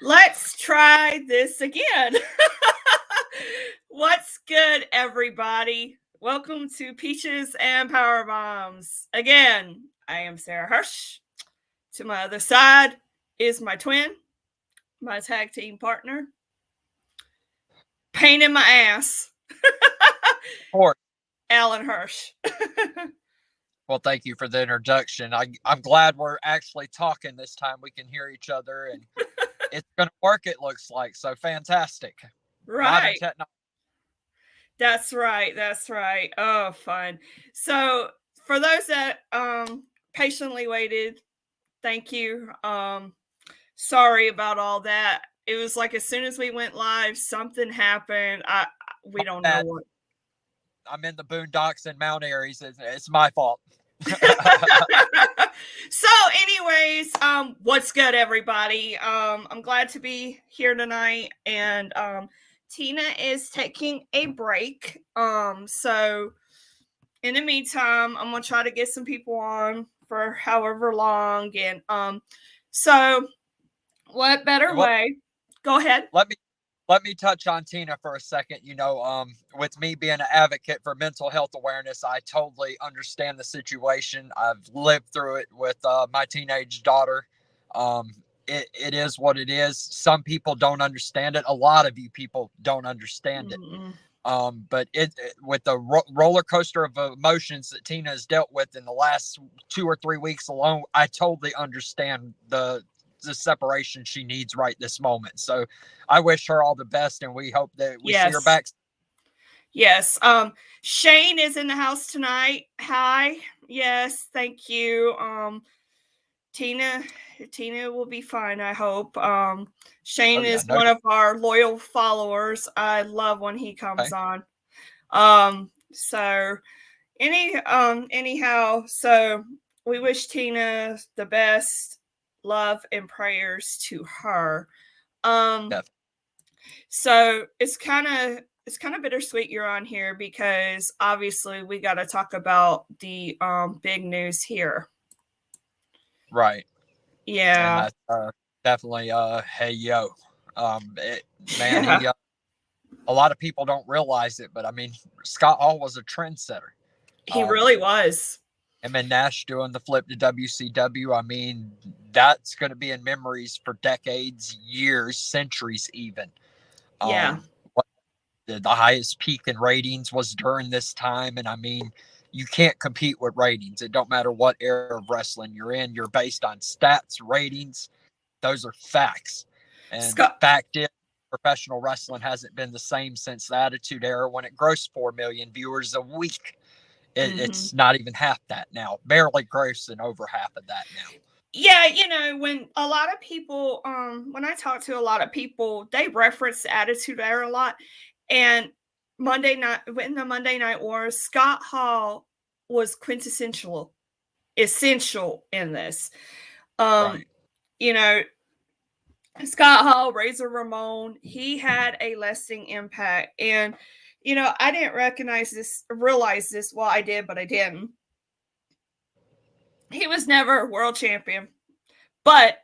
Let's try this again. What's good, everybody? Welcome to Peaches and Power Bombs. Again, I am Sarah Hirsch. To my other side is my twin, my tag team partner, pain in my ass, Or, Alan Hirsch. well, thank you for the introduction. I'm glad we're actually talking this time. We can hear each other, and it's going to work, it looks like. So fantastic. Right. That's right. That's right. Oh, fun. So for those that patiently waited, thank you. Sorry about all that. It was like as soon as we went live, something happened. We don't know what. I'm in the boondocks in Mount Airy. It's my fault. So anyways, what's good, everybody? I'm glad to be here tonight, and Tina is taking a break. So in the meantime, I'm gonna try to get some people on for however long, and so what better way? Go ahead. Let me touch on Tina for a second. You know, with me being an advocate for mental health awareness, I totally understand the situation. I've lived through it with my teenage daughter. It is what it is. Some people don't understand it. A lot of you people don't understand it. But with the roller coaster of emotions that Tina has dealt with in the last 2 or 3 weeks alone, I totally understand the separation she needs right this moment. So I wish her all the best, and we hope that we see her back. Yes. Shane is in the house tonight. Hi. Yes, thank you. Tina will be fine, I hope. Shane is one of our loyal followers. I love when he comes on. So anyhow, so we wish Tina the best. Love and prayers to her. So it's kind of bittersweet you're on here, because obviously we got to talk about the big news here. Right. Yeah. And that's definitely hey yo. A lot of people don't realize it, but I mean, Scott Hall was a trendsetter. He really was. Him and Nash doing the flip to WCW. I mean, that's going to be in memories for decades, years, centuries, even. Yeah. The highest peak in ratings was during this time, and I mean, you can't compete with ratings. It don't matter what era of wrestling you're in. You're based on stats, ratings. Those are facts. And the fact is, professional wrestling hasn't been the same since the Attitude Era, when it grossed 4 million viewers a week. It's not even half that now. Barely grossing over half of that now. Yeah, you know, when a lot of people, when I talk to a lot of people, they reference the Attitude Era a lot. And Monday night, in the Monday Night Wars, Scott Hall was essential in this. Right. You know, Scott Hall, Razor Ramon, he had a lasting impact. And, you know, I didn't realize this. Well, I did, but I didn't. He was never a world champion. But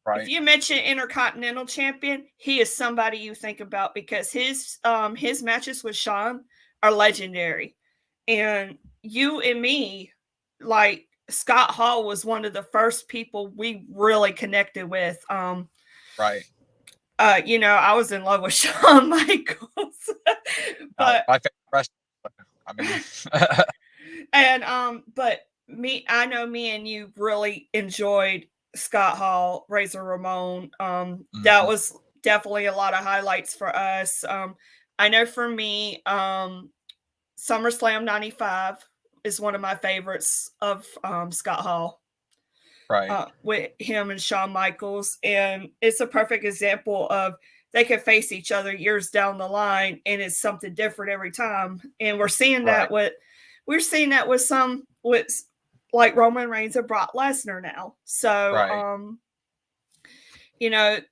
if you mention Intercontinental Champion, he is somebody you think about, because his matches with Shawn are legendary. And you and me, like, Scott Hall was one of the first people we really connected with. You know, I was in love with Shawn Michaels. But my favorite wrestler. I mean, and but I know me and you really enjoyed Scott Hall, Razor Ramon. That was definitely a lot of highlights for us. I know for me, SummerSlam 95 is one of my favorites of Scott Hall. Right. With him and Shawn Michaels. And it's a perfect example of they could face each other years down the line, and it's something different every time. And we're seeing that with some with like Roman Reigns and Brock Lesnar now. So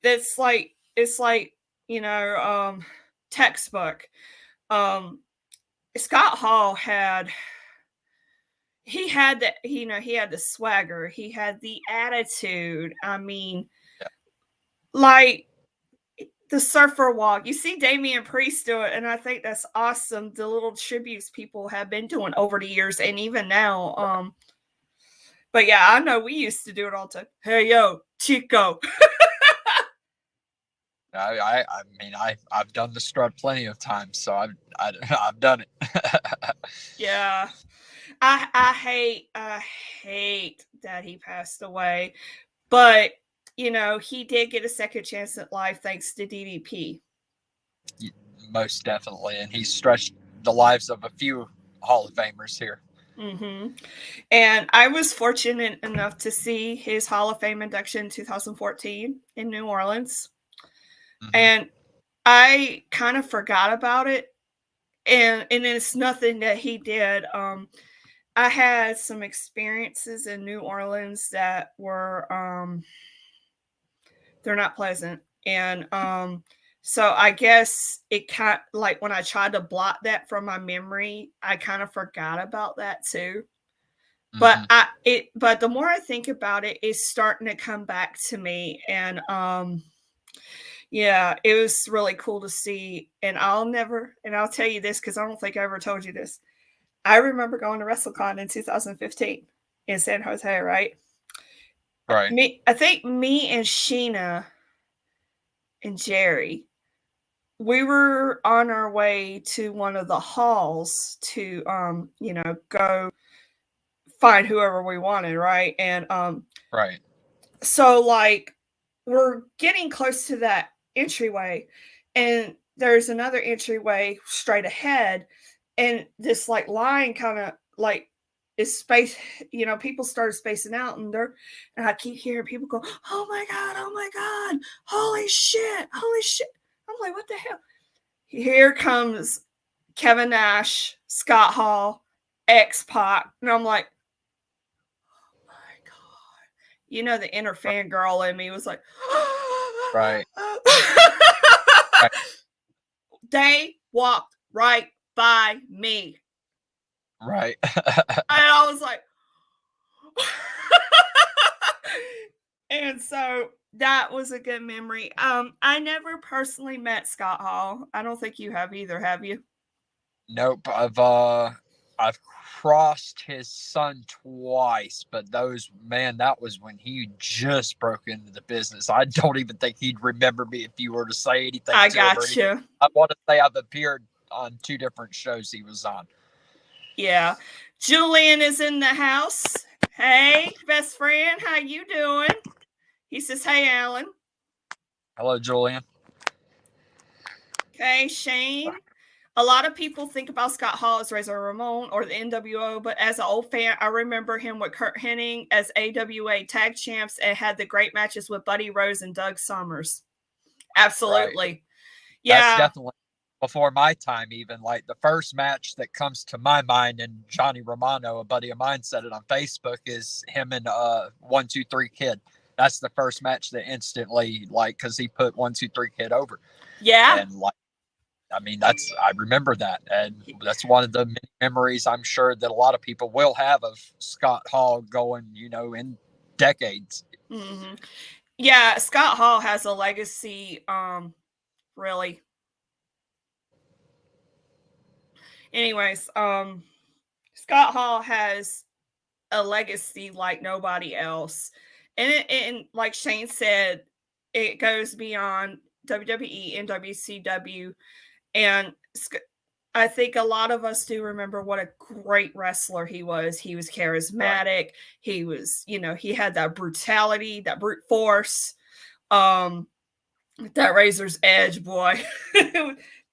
that's like it's like textbook. Scott Hall had he had that he had the swagger, he had the attitude. I mean, like the surfer walk. You see Damian Priest do it, and I think that's awesome. The little tributes people have been doing over the years, and even now. But yeah, I know we used to do it all the time. Hey yo, Chico. I've done the strut plenty of times, so I've done it. Yeah. I hate that he passed away, but he did get a second chance at life thanks to DDP. Most definitely, and he stretched the lives of a few Hall of Famers here. Mm-hmm. And I was fortunate enough to see his Hall of Fame induction in 2014 in New Orleans. Mm-hmm. And I kind of forgot about it. And it's nothing that he did. I had some experiences in New Orleans that were they're not pleasant. And so I guess it kind of, like when I tried to blot that from my memory, I kind of forgot about that too. But but the more I think about it, it's starting to come back to me. And yeah, it was really cool to see. And I'll tell you this because I don't think I ever told you this. I remember going to WrestleCon in 2015 in San Jose, right? Right. I think me and Sheena and Jerry, we were on our way to one of the halls to go find whoever we wanted, right? And right. So like we're getting close to that entryway, and there's another entryway straight ahead, and this like line kind of like is space, people started spacing out, and I keep hearing people go, oh my god, holy shit. I'm like, what the hell? Here comes Kevin Nash, Scott Hall, X-Pac, and I'm like, oh my god. The inner fangirl in me was like, right. They walked right by me. Right. And I was like, and so that was a good memory. I never personally met Scott Hall. I don't think you have either, have you? Nope. I've crossed his son twice, but that was when he just broke into the business. I don't even think he'd remember me if you were to say anything. I got you. I want to say I've appeared on 2 different shows he was on. Yeah. Julian is in the house. Hey, best friend, how you doing? He says, hey, Alan. Hello, Julian. Okay, Shane. A lot of people think about Scott Hall as Razor Ramon or the NWO, but as an old fan, I remember him with Kurt Hennig as AWA tag champs and had the great matches with Buddy Rose and Doug Summers. Absolutely. Right. Yeah. That's definitely before my time, even. Like the first match that comes to my mind, and Johnny Romano, a buddy of mine, said it on Facebook, is him and 1-2-3 Kid. That's the first match that instantly, because he put 1-2-3 Kid over. Yeah. And I remember that. And that's one of the many memories I'm sure that a lot of people will have of Scott Hall going, in decades. Mm-hmm. Yeah, Scott Hall has a legacy, really. Anyways, Scott Hall has a legacy like nobody else. And like Shane said, it goes beyond WWE and WCW. And I think a lot of us do remember what a great wrestler he was. He was charismatic. Right. He was, he had that brutality, that brute force. That razor's edge, boy.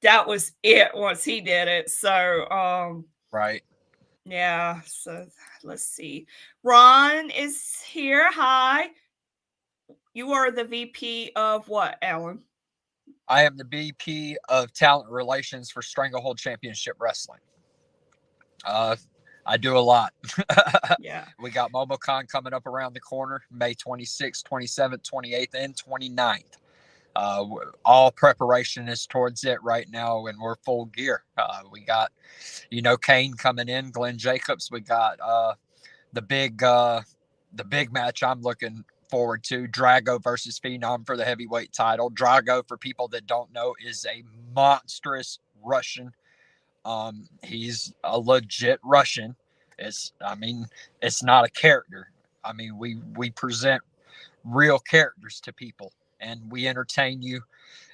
That was it once he did it. So, right. Yeah. So let's see. Ron is here. Hi. You are the VP of what, Alan? I am the VP of Talent Relations for Stranglehold Championship Wrestling. Uh, I do a lot. Yeah. We got MomoCon coming up around the corner, May 26th, 27th, 28th, and 29th. All preparation is towards it right now, and we're full gear. We got, Kane coming in, Glenn Jacobs. We got the big match I'm looking forward to, Drago versus Phenom for the heavyweight title. Drago, for people that don't know, is a monstrous Russian. He's a legit Russian. It's not a character. We present real characters to people, and we entertain you,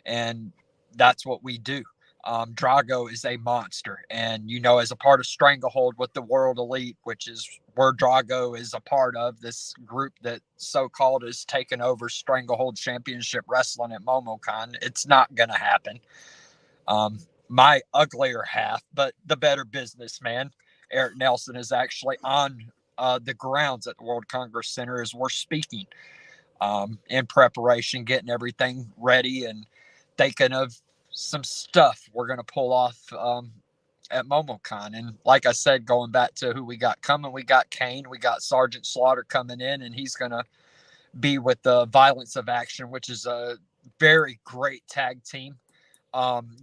and that's what we do. Drago is a monster, and as a part of Stranglehold with the World Elite, which is where Drago is a part of, this group that so-called is taking over Stranglehold Championship Wrestling at MomoCon, it's not gonna happen. My uglier half, but the better businessman, Eric Nelson, is actually on the grounds at the World Congress Center as we're speaking, in preparation, getting everything ready and thinking of some stuff we're going to pull off at MomoCon. And like I said, going back to who we got coming, we got Kane, we got Sergeant Slaughter coming in, and he's going to be with the Violence of Action, which is a very great tag team.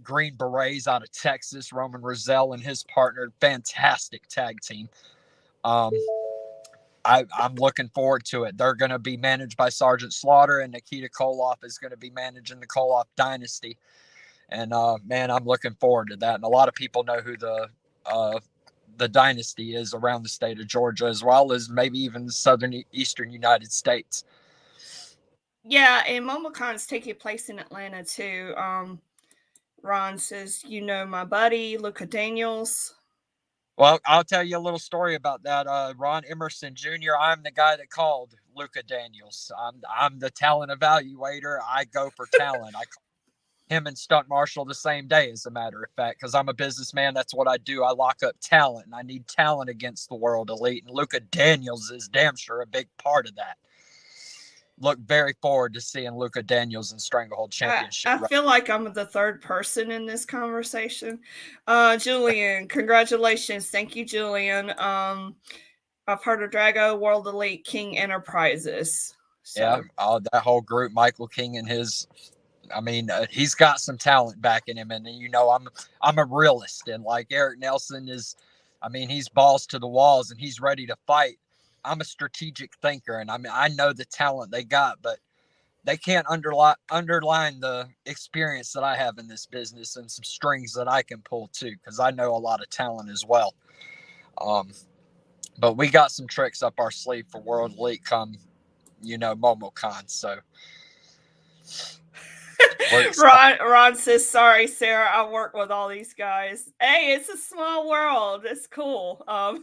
Green Berets out of Texas, Roman Rosell and his partner, fantastic tag team. I'm looking forward to it. They're going to be managed by Sergeant Slaughter, and Nikita Koloff is going to be managing the Koloff Dynasty. And man, I'm looking forward to that. And a lot of people know who the Dynasty is around the state of Georgia, as well as maybe even the southern eastern United States. Yeah, and MomoCon's taking place in Atlanta too. Ron says, my buddy Luca Daniels. Well, I'll tell you a little story about that. Ron Emerson Jr., I'm the guy that called Luca Daniels. I'm the talent evaluator. I go for talent. I call him and Stunt Marshall the same day, as a matter of fact, because I'm a businessman. That's what I do. I lock up talent, and I need talent against the World Elite. And Luca Daniels is damn sure a big part of that. Look very forward to seeing Luca Daniels in Stranglehold Championship. I feel like I'm the third person in this conversation. Julian, congratulations. Thank you, Julian. I've heard of Drago, World Elite, King Enterprises. So. Yeah, that whole group, Michael King and his. He's got some talent backing him, and I'm a realist, and like Eric Nelson is, he's balls to the walls and he's ready to fight. I'm a strategic thinker, and I know the talent they got, but they can't underline the experience that I have in this business and some strings that I can pull too, because I know a lot of talent as well. But we got some tricks up our sleeve for World Elite come, MomoCon. So Ron says, sorry, Sarah, I work with all these guys. Hey, it's a small world. It's cool. Right.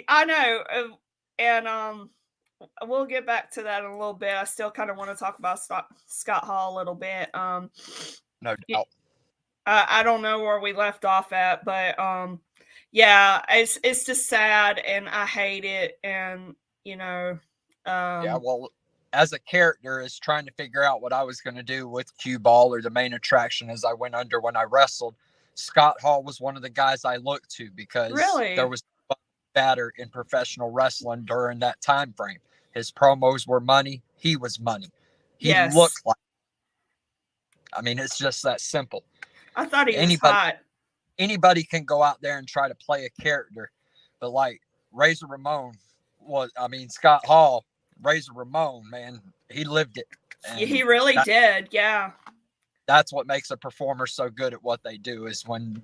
I know. And we'll get back to that in a little bit. I still kind of want to talk about Scott Hall a little bit. No doubt. I don't know where we left off at, but yeah, it's just sad, and I hate it. And well, as a character, is trying to figure out what I was going to do with Cue Ball or the main attraction as I went under when I wrestled. Scott Hall was one of the guys I looked to, because there was batter in professional wrestling during that time frame. His promos were money. He was money. He looked like. It's just that simple. I thought he was hot. Anybody can go out there and try to play a character, but like Razor Ramon was, Scott Hall, Razor Ramon, man, he lived it. He really did. Yeah. That's what makes a performer so good at what they do, is when,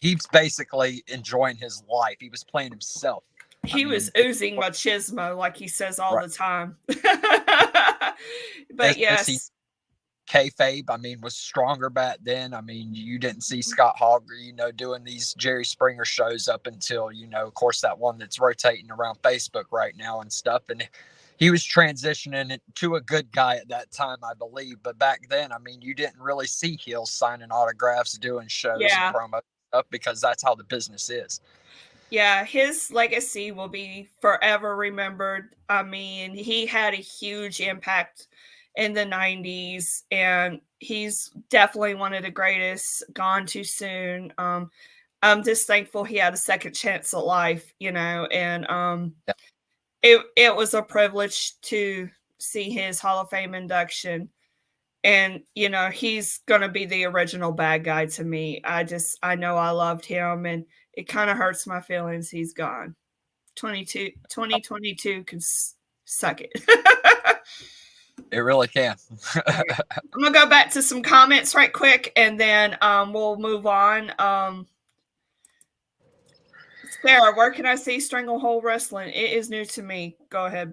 he's basically enjoying his life. He was playing himself. He was oozing machismo, like he says all the time. But yes. Kayfabe, was stronger back then. You didn't see Scott Hall, doing these Jerry Springer shows up until, of course, that one that's rotating around Facebook right now and stuff. And he was transitioning to a good guy at that time, I believe. But back then, you didn't really see heels signing autographs, doing shows and promo stuff, because that's how the business is. Yeah, his legacy will be forever remembered. He had a huge impact in the 90s, and he's definitely one of the greatest, gone too soon. I'm just thankful he had a second chance at life, and Yeah. it was a privilege to see his Hall of Fame induction. And he's gonna be the original bad guy to me. I know I loved him, and it kind of hurts my feelings he's gone. 2022 can suck it. It really can. All right. I'm gonna go back to some comments right quick, and then we'll move on. Sarah, where can I see Stranglehold Wrestling? It is new to me. Go ahead.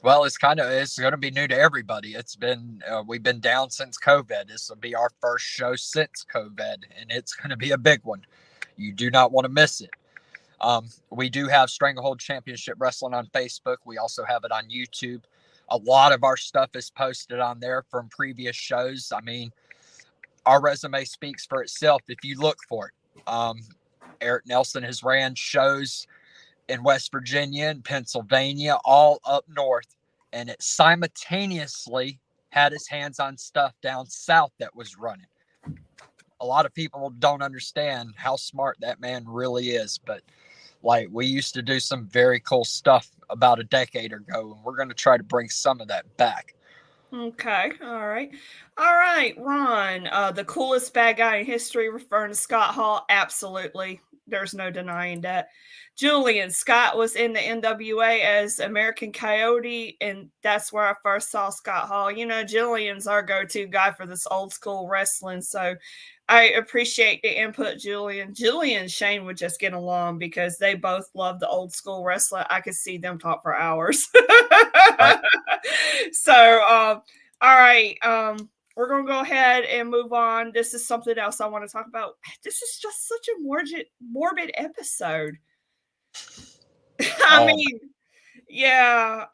Well, it's going to be new to everybody. It's been, we've been down since COVID. This will be our first show since COVID, and it's going to be a big one. You do not want to miss it. We do have Stranglehold Championship Wrestling on Facebook. We also have it on YouTube. A lot of our stuff is posted on there from previous shows. I mean, our resume speaks for itself if you look for it. Eric Nelson has ran shows in West Virginia and Pennsylvania, all up north, and it simultaneously had his hands on stuff down south that was running. A lot of people don't understand how smart that man really is, but like, we used to do some very cool stuff about a decade ago, and we're going to try to bring some of that back. Okay. All right. All right, Ron. The coolest bad guy in history, referring to Scott Hall. Absolutely. There's no denying that. Julian, Scott was in the NWA as American Coyote, and that's where I first saw Scott Hall. Julian's our go-to guy for this old school wrestling. So I appreciate the input, Julian. Julian and Shane would just get along because they both love the old school wrestling. I could see them talk for hours. Right. So, all right. We're going to go ahead and move on. This is something else I want to talk about. This is just such a morbid episode. I mean, yeah.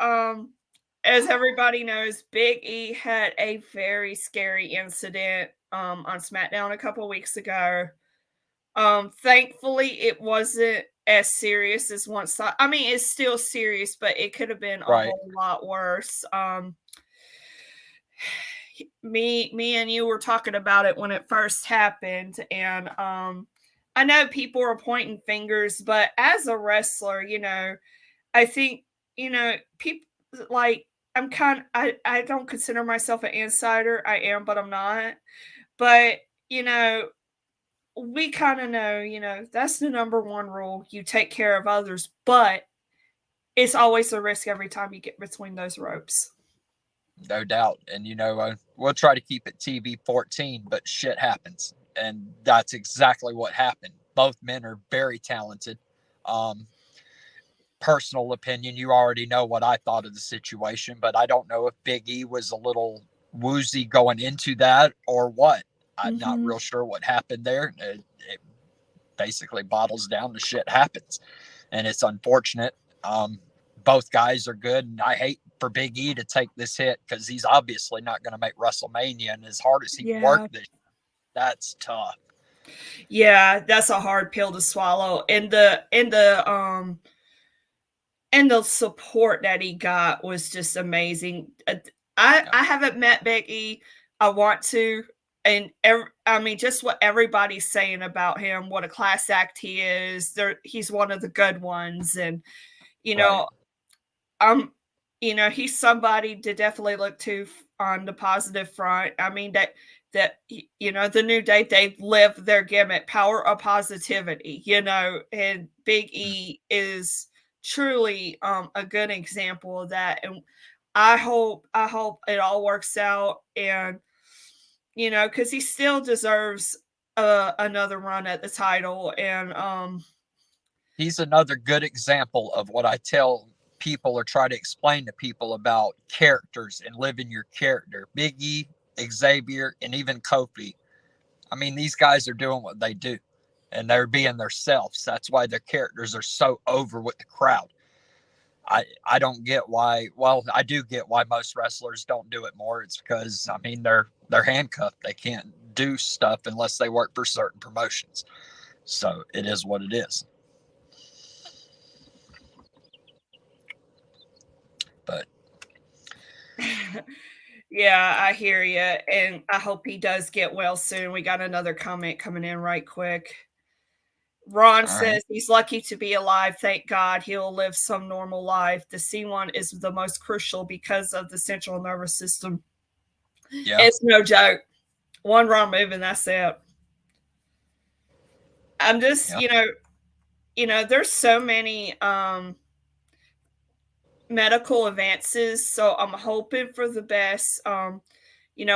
As everybody knows, Big E had a very scary incident on SmackDown a couple weeks ago. Thankfully, it wasn't as serious as once thought. I mean, it's still serious, but it could have been a Right. whole lot worse. Me and you were talking about it when it first happened, and I know people are pointing fingers, but as a wrestler, I think people like I don't consider myself an insider. I am, but I'm not. But we kind of know, that's the number one rule. You take care of others, but it's always a risk every time you get between those ropes. No doubt. And, we'll try to keep it TV 14, but shit happens. And that's exactly what happened. Both men are very talented. Personal opinion, you already know what I thought of the situation, but I don't know if Big E was a little woozy going into that or what. I'm not real sure what happened there. It basically bottles down to shit happens. And it's unfortunate. Both guys are good, and I hate for Big E to take this hit because he's obviously not going to make WrestleMania, and as hard as he worked this, that's tough. Yeah, that's a hard pill to swallow. And the support that he got was just amazing. I haven't met Big E. I want to, and I mean, just what everybody's saying about him, what a class act he is. He's one of the good ones, and Right. um, he's somebody to definitely look to on the positive front. I mean that the New Day, they live their gimmick, power of positivity, and Big E is truly a good example of that. And I hope it all works out, and because he still deserves another run at the title. And He's another good example of what I tell people or try to explain to people about characters and living your character. Big E, Xavier, and even Kofi. I mean, these guys are doing what they do, and they're being themselves. That's why their characters are so over with the crowd. I don't get why. Well, I do get why most wrestlers don't do it more. It's because, I mean, they're handcuffed. They can't do stuff unless they work for certain promotions. So it is what it is. But Yeah, I hear you, and I hope he does get well soon. We got another comment coming in right quick. Ron All right. says he's lucky to be alive. Thank God he'll live some normal life. The C1 is the most crucial because of the central nervous system. Yeah. It's no joke. One wrong move and that's it. I'm just, Yeah. there's so many medical advances, so I'm hoping for the best.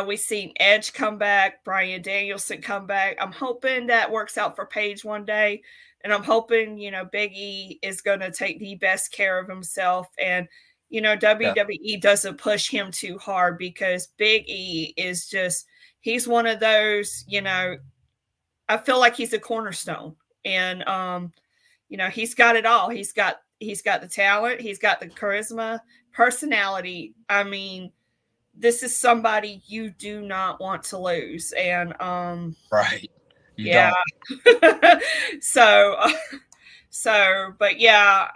We've seen Edge come back, Brian Danielson come back. I'm hoping that works out for Paige one day. And I'm hoping, Big E is going to take the best care of himself. And, Yeah. WWE doesn't push him too hard because Big E is just, he's one of those, I feel like he's a cornerstone. And, he's got it all. He's got the talent, he's got the charisma, personality. I mean, this is somebody you do not want to lose. And Right. You yeah. don't. so but yeah,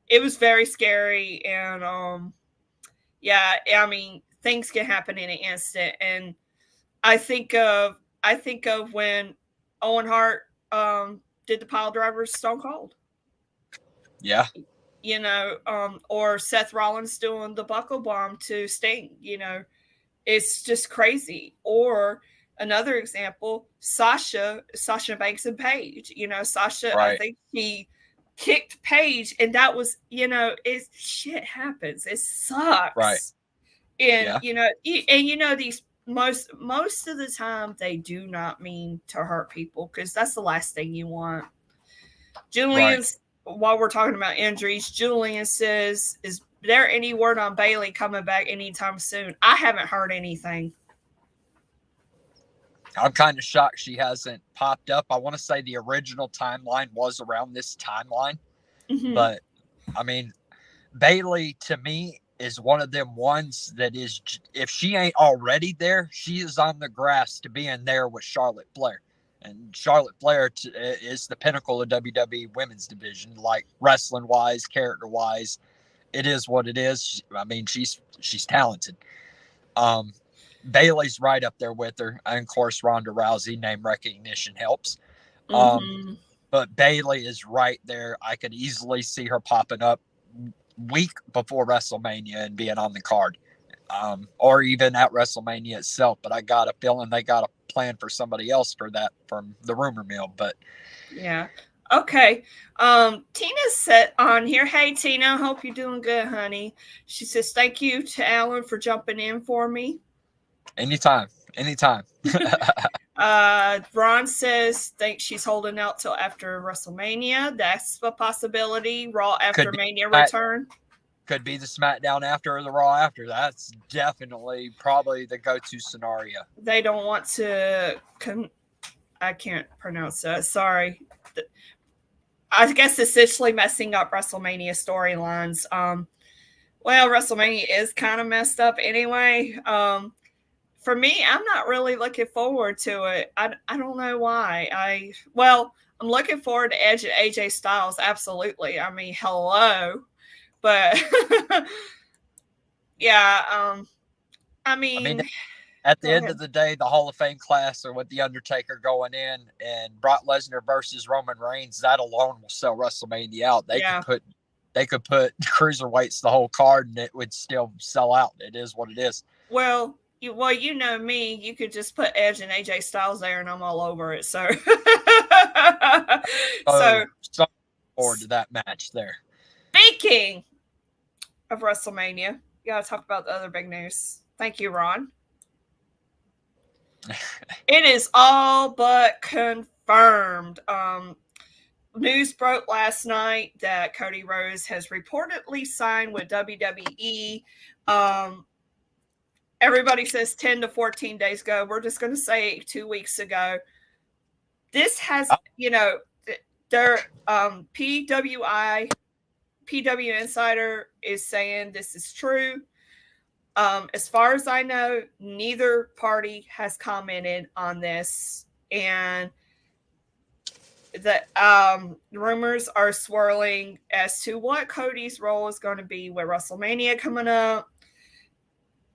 it was very scary. And yeah, I mean, things can happen in an instant. And I think of when Owen Hart did the pile drivers Stone Cold. Yeah. Or Seth Rollins doing the buckle bomb to Sting. It's just crazy. Or another example, Sasha Banks and Paige. Sasha, I Right. think she kicked Paige, and that was, it shit happens. It Right. sucks. And Yeah. these most of the time they do not mean to hurt people because that's the last thing you want. Right. Julian's while we're talking about injuries, Julian says, is there any word on Bailey coming back anytime soon? I haven't heard anything. I'm kind of shocked she hasn't popped up. I want to say the original timeline was around this timeline, Mm-hmm. but I mean, Bailey to me is one of them ones that is, if she ain't already there, she is on the grass to being there with Charlotte Flair. And Charlotte Flair is the pinnacle of WWE women's division, like wrestling wise, character wise. It is what it is. I mean, she's talented. Um, Bailey's right up there with her, and of course Ronda Rousey name recognition helps. Um, Mm-hmm. but Bailey is right there. I could easily see her popping up week before WrestleMania and being on the card, or even at WrestleMania itself. But I got a feeling they got a plan for somebody else for that from the rumor mill. But Yeah. Okay. Tina's set on here. Hey Tina, hope you're doing good, honey. She says, thank you to Alan for jumping in for me. anytime, anytime. Ron says thinks she's holding out till after WrestleMania. That's a possibility. Raw after could be Mania Smack, return. could be the SmackDown after or the Raw after. That's definitely probably the go-to scenario. They don't want to. I can't pronounce that. Sorry. I guess essentially messing up WrestleMania storylines. Well, WrestleMania is kind of messed up anyway. For me, I'm not really looking forward to it. I don't know why. I'm looking forward to Edge and AJ Styles. Absolutely. I mean, hello. But yeah, I I mean, mean, at the go end ahead. of the day, the Hall of Fame class or with the Undertaker going in and Brock Lesnar versus Roman Reigns, that alone will sell WrestleMania out. Yeah. They could put cruiserweights the whole card and it would still sell out. It is what it is. You know me. You could just put Edge and AJ Styles there, and I'm all over it. So, so So forward to that match there. speaking of WrestleMania, you got to talk about the other big news. Thank you, Ron. It is all but confirmed. News broke last night that Cody Rhodes has reportedly signed with WWE. Everybody says 10 to 14 days ago. We're just going to say 2 weeks ago. This has, their PW Insider is saying this is true. As far as I know, neither party has commented on this. And the rumors are swirling as to what Cody's role is going to be with WrestleMania coming up.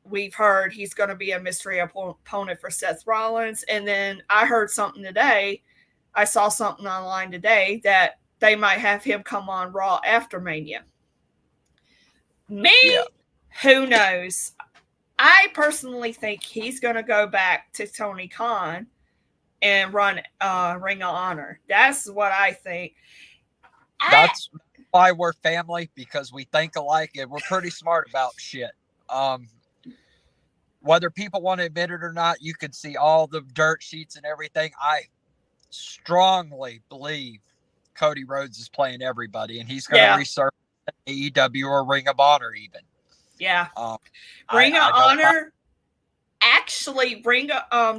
we've heard he's going to be a mystery opponent for Seth Rollins. And then I heard something today. I saw something online today that they might have him come on Raw after Mania. Me? Yeah. Who knows? I personally think he's going to go back to Tony Khan and run Ring of Honor. That's what I think. That's why we're family, because we think alike and we're pretty smart about shit. Whether people want to admit it or not, you can see all the dirt sheets and everything. I strongly believe Cody Rhodes is playing everybody, and he's going to resurface AEW or Ring of Honor even. Yeah. Ring of Honor. Actually,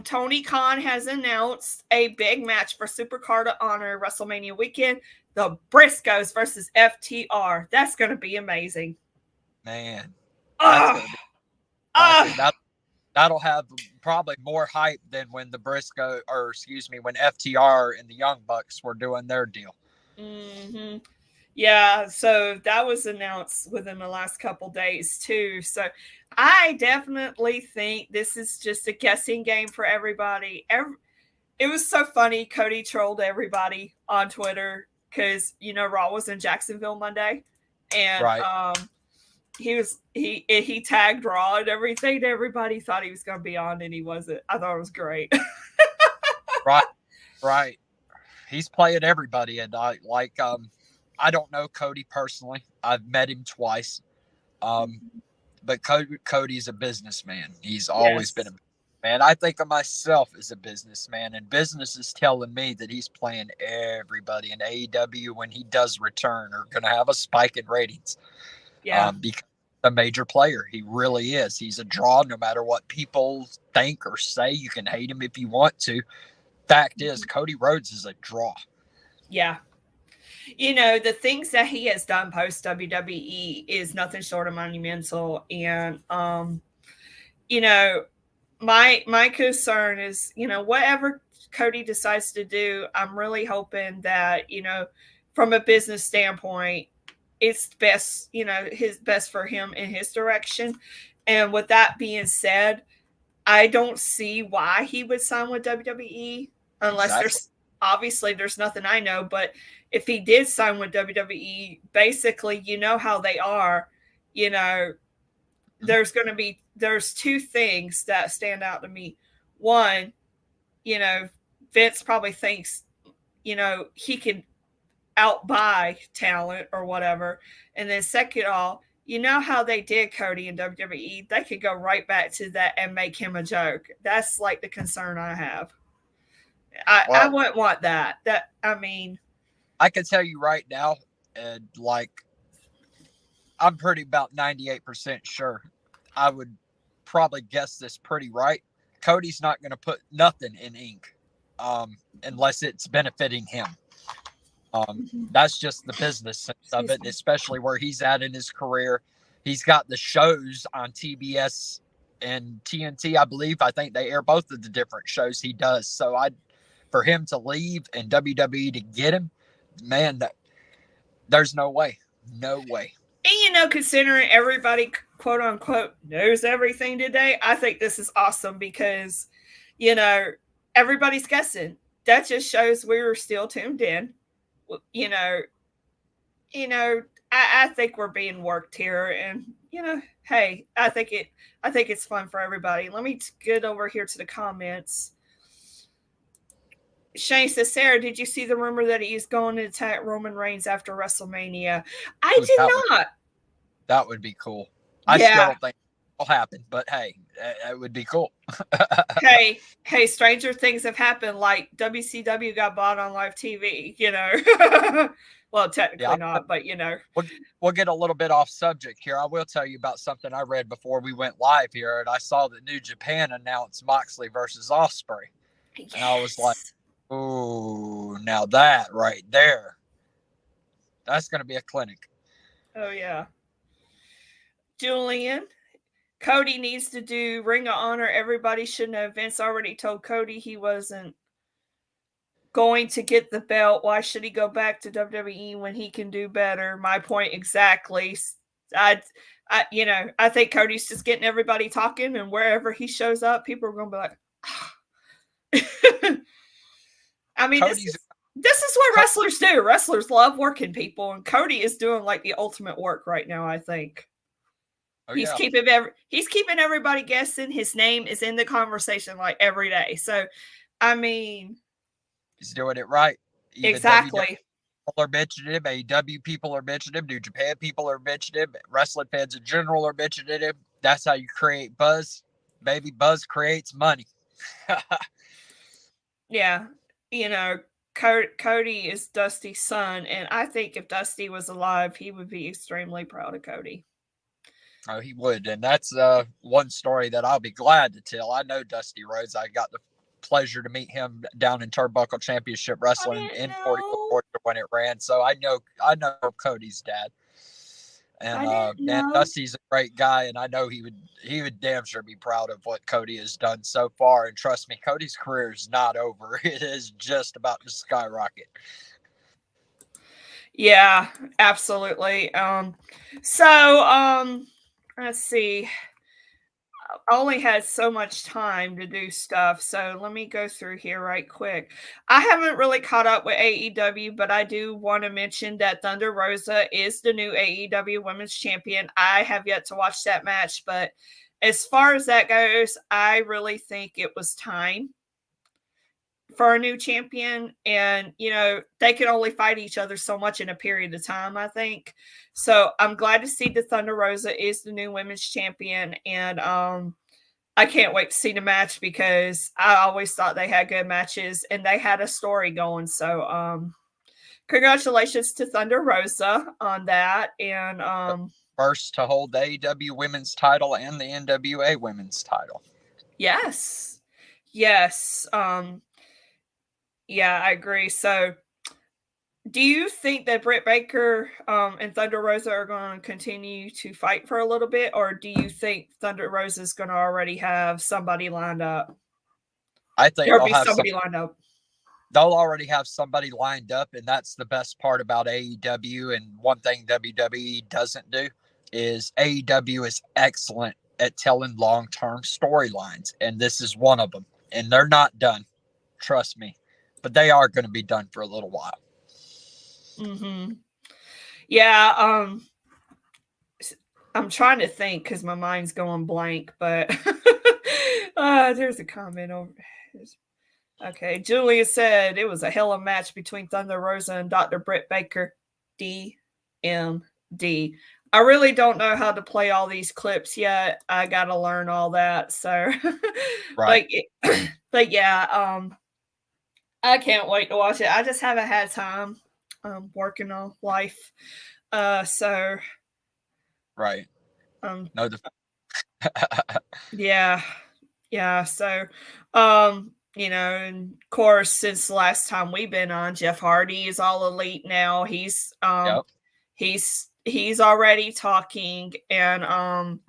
Tony Khan has announced a big match for Supercard of Honor WrestleMania weekend. The Briscoes versus FTR. That's going to be amazing. Man. That's going to be that'll have probably more hype than when when FTR and the Young Bucks were doing their deal. Mm-hmm. Yeah, so that was announced within the last couple days too. So I definitely think this is just a guessing game for everybody. It was so funny. Cody trolled everybody on Twitter because Raw was in Jacksonville Monday, and right. he tagged Raw and everything. Everybody thought he was going to be on, and he wasn't. I thought it was great. Right. He's playing everybody, and I don't know Cody personally. I've met him twice. But Cody's a businessman. He's always been a man. I think of myself as a businessman, and business is telling me that he's playing everybody in AEW when he does return, or going to have a spike in ratings. Yeah. Because a major player. He really is. He's a draw no matter what people think or say. You can hate him if you want to. Fact is, Cody Rhodes is a draw. Yeah. The things that he has done post WWE is nothing short of monumental. And, my concern is, whatever Cody decides to do, I'm really hoping that, from a business standpoint, it's best, his best for him in his direction. And with that being said, I don't see why he would sign with WWE unless there's nothing I know, but if he did sign with WWE, basically, how they are, there's two things that stand out to me. One, Vince probably thinks, he can outbuy talent or whatever. And then second of all, how they did Cody in WWE, they could go right back to that and make him a joke. That's like the concern I have. I wouldn't want that. I can tell you right now, and I'm pretty about 98% sure. I would probably guess this pretty right. Cody's not going to put nothing in ink, unless it's benefiting him. That's just the business sense of it, especially where he's at in his career. He's got the shows on TBS and TNT, I believe. I think they air both of the different shows he does. So for him to leave and WWE to get him, man, there's no way. No way. And considering everybody quote unquote knows everything today, I think this is awesome because, everybody's guessing. That just shows we were still tuned in. I think we're being worked here, and hey, I think it's fun for everybody. Let me get over here to the comments. Shane says, Sarah, did you see the rumor that he's going to attack Roman Reigns after WrestleMania? I did not. That would be cool. I still don't think it'll happen, but hey, it would be cool. hey, stranger things have happened, like WCW got bought on live TV, Well, technically not, but We'll get a little bit off subject here. I will tell you about something I read before we went live here, and I saw that New Japan announced Moxley versus Ospreay. Yes. And I was like, oh, now that right there, that's going to be a clinic. Oh, yeah. Julian, Cody needs to do Ring of Honor. Everybody should know. Vince already told Cody he wasn't going to get the belt. Why should he go back to WWE when he can do better? My point exactly. I think Cody's just getting everybody talking, and wherever he shows up, people are going to be like, I mean, Cody's this is what Co- wrestlers do. Wrestlers love working people, and Cody is doing like the ultimate work right now. I think oh he's yeah, keeping everybody guessing. His name is in the conversation like every day. So, I mean, he's doing it right. Even WWE exactly. people are bitching him, AEW people are bitching him, New Japan people are bitching him, wrestling fans in general are bitching at him. That's how you create buzz, baby. Buzz creates money. Yeah, you know, Cody is Dusty's son, and I think if Dusty was alive, he would be extremely proud of Cody. Oh, he would, and that's one story that I'll be glad to tell. I know Dusty Rhodes. I got the pleasure to meet him down in Turnbuckle Championship I Wrestling didn't in 44 know. Georgia when it ran, so I know Cody's dad. And I didn't man, know. Dusty's a great guy, and I know he would damn sure be proud of what Cody has done so far. And trust me, Cody's career is not over; it is just about to skyrocket. Yeah, absolutely. So let's see. I only had so much time to do stuff, so let me go through here right quick. I haven't really caught up with AEW, but I do want to mention that Thunder Rosa is the new AEW Women's Champion. I have yet to watch that match, but as far as that goes, I really think it was time for a new champion. And, they can only fight each other so much in a period of time, I think. So I'm glad to see that Thunder Rosa is the new women's champion. And I can't wait to see the match because I always thought they had good matches and they had a story going. So congratulations to Thunder Rosa on that. And First to hold the AEW Women's title and the NWA Women's title. yes. Yes. Yeah, I agree. So do you think that Britt Baker and Thunder Rosa are going to continue to fight for a little bit, or do you think Thunder Rosa is going to already have somebody lined up? I think There'll they'll be have some. somebody lined up. They'll already have somebody lined up, and that's the best part about AEW. And one thing WWE doesn't do is AEW is excellent at telling long-term storylines, and this is one of them. And they're not done, trust me, but they are going to be done for a little while. Mm-hmm. Yeah. I'm trying to think because my mind's going blank, but there's a comment over. Okay, Julia said it was a hell of a match between Thunder Rosa and Dr. Britt Baker. DMD. I really don't know how to play all these clips yet. I got to learn all that. So, Right. but but yeah, I can't wait to watch it. I just haven't had time. Working on life. So Right. um, No, the yeah, yeah. So and of course, since the last time we've been on, Jeff Hardy is all elite now. yep. He's already talking, and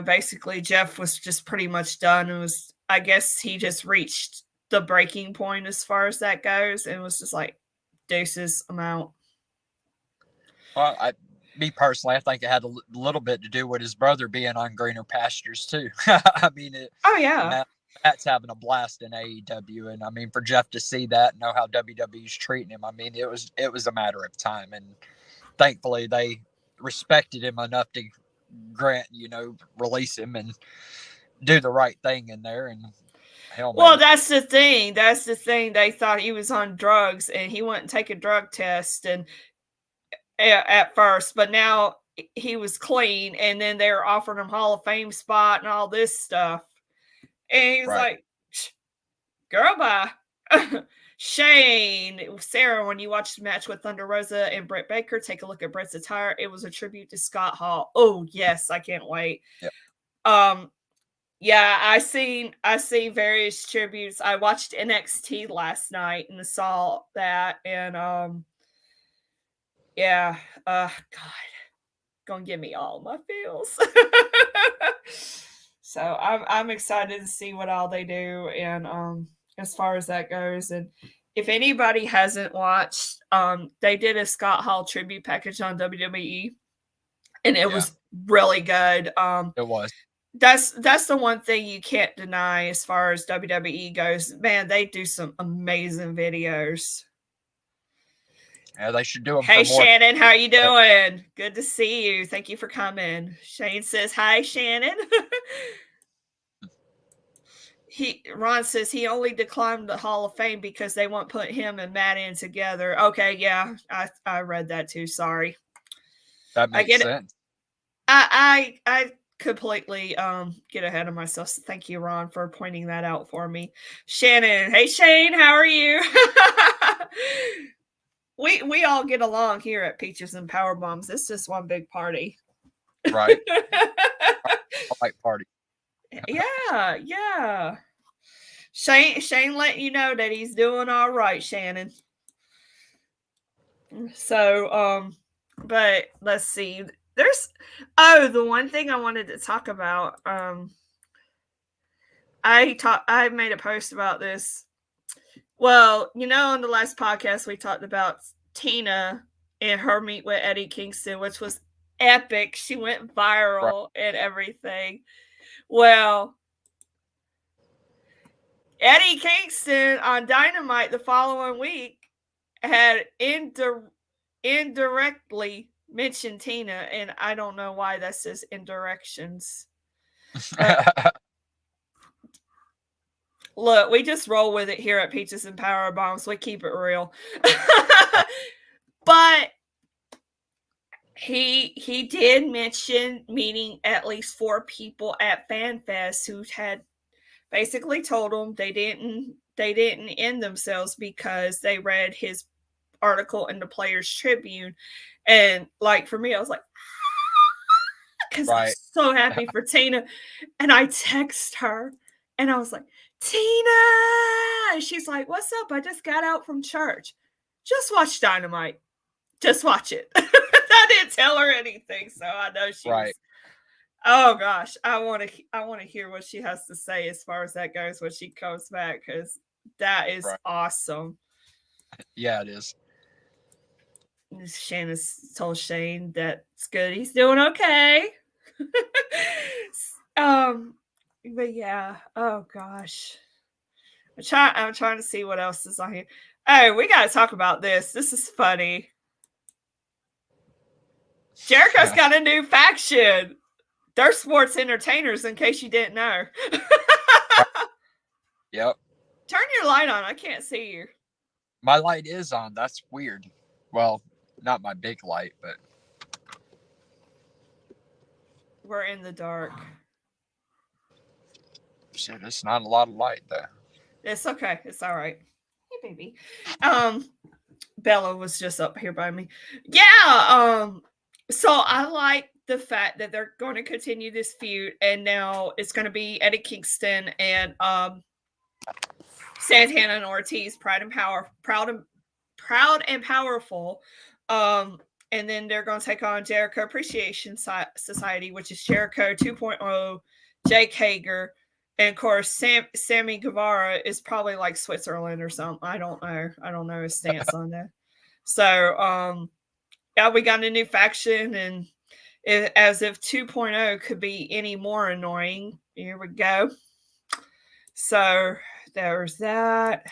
basically Jeff was just pretty much done. It was, I guess, he just reached the breaking point as far as that goes, and it was just like, deuces, I'm out. Well, me personally, I think it had a little bit to do with his brother being on greener pastures too. I mean, Oh yeah. Matt's having a blast in AEW, and I mean, for Jeff to see that, and know how WWE's treating him, I mean, it was a matter of time, and thankfully they respected him enough to release him and do the right thing in there. And hell, Well, man, that's the thing. That's the thing. They thought he was on drugs, and he wouldn't take a drug test, and at first, but now he was clean, and then they were offering him Hall of Fame spot and all this stuff, and he was right, like, "Girl, bye." Shane, Sarah, when you watched the match with Thunder Rosa and Britt Baker, take a look at Britt's attire. It was a tribute to Scott Hall. Oh yes, I can't wait. yep. Um, yeah, I seen various tributes. I watched NXT last night and saw that, and yeah, God, gonna give me all my feels. So I'm excited to see what all they do, and as far as that goes, and if anybody hasn't watched, they did a Scott Hall tribute package on WWE, and it Yeah, was really good. It was. That's the one thing you can't deny as far as WWE goes. Man, they do some amazing videos. Yeah, they should do them Hey for more. Shannon, how you doing? Good to see you. Thank you for coming. Shane says hi, Shannon. Ron says he only declined the Hall of Fame because they won't put him and Matt in together. Okay, yeah, I read that too. Sorry. That I makes get it. sense. I completely get ahead of myself. So thank you, Ron, for pointing that out for me. Shannon, hey Shane, how are you? we all get along here at Peaches and Power Bombs. It's just one big party. Right. I like party. Yeah. Shane let you know that he's doing all right, Shannon. So but let's see. The one thing I wanted to talk about. I made a post about this. Well, on the last podcast we talked about Tina and her meet with Eddie Kingston, which was epic. She went Right. viral and everything. Well, Eddie Kingston on Dynamite the following week had indirectly mentioned Tina, and I don't know why that says indirections. But look, we just roll with it here at Peaches and Power Bombs. We keep it real. But he did mention meeting at least 4 people at FanFest who had basically told him they didn't end themselves because they read his article in the Players Tribune. And like for me, I was like, because I'm so happy for Tina. And I text her and I was like, Tina. And she's like, what's up? I just got out from church. Just watch Dynamite. Just watch it. I didn't tell her anything, so I know she's Right. Oh gosh, I want to hear what she has to say as far as that goes when she comes back, because that is awesome. Yeah, it is. Shannon told Shane that it's good. He's doing okay. But yeah. Oh gosh. I'm trying to see what else is on here. Oh, we got to talk about this. This is funny. Jericho's got a new faction. They're sports entertainers, in case you didn't know. Yep. Turn your light on. I can't see you. My light is on. That's weird. Well, not my big light, but we're in the dark. Shit, it's not a lot of light there. It's okay. It's all right. Hey, baby. Bella was just up here by me. Yeah. So I like the fact that they're going to continue this feud, and now it's going to be Eddie Kingston and Santana and Ortiz, proud and powerful. And then they're going to take on Jericho Appreciation Society, which is Jericho 2.0, Jake Hager, and of course Sammy Guevara is probably like Switzerland or something. I don't know his stance on that. So yeah, we got a new faction, and as if 2.0 could be any more annoying. Here we go. So there's that.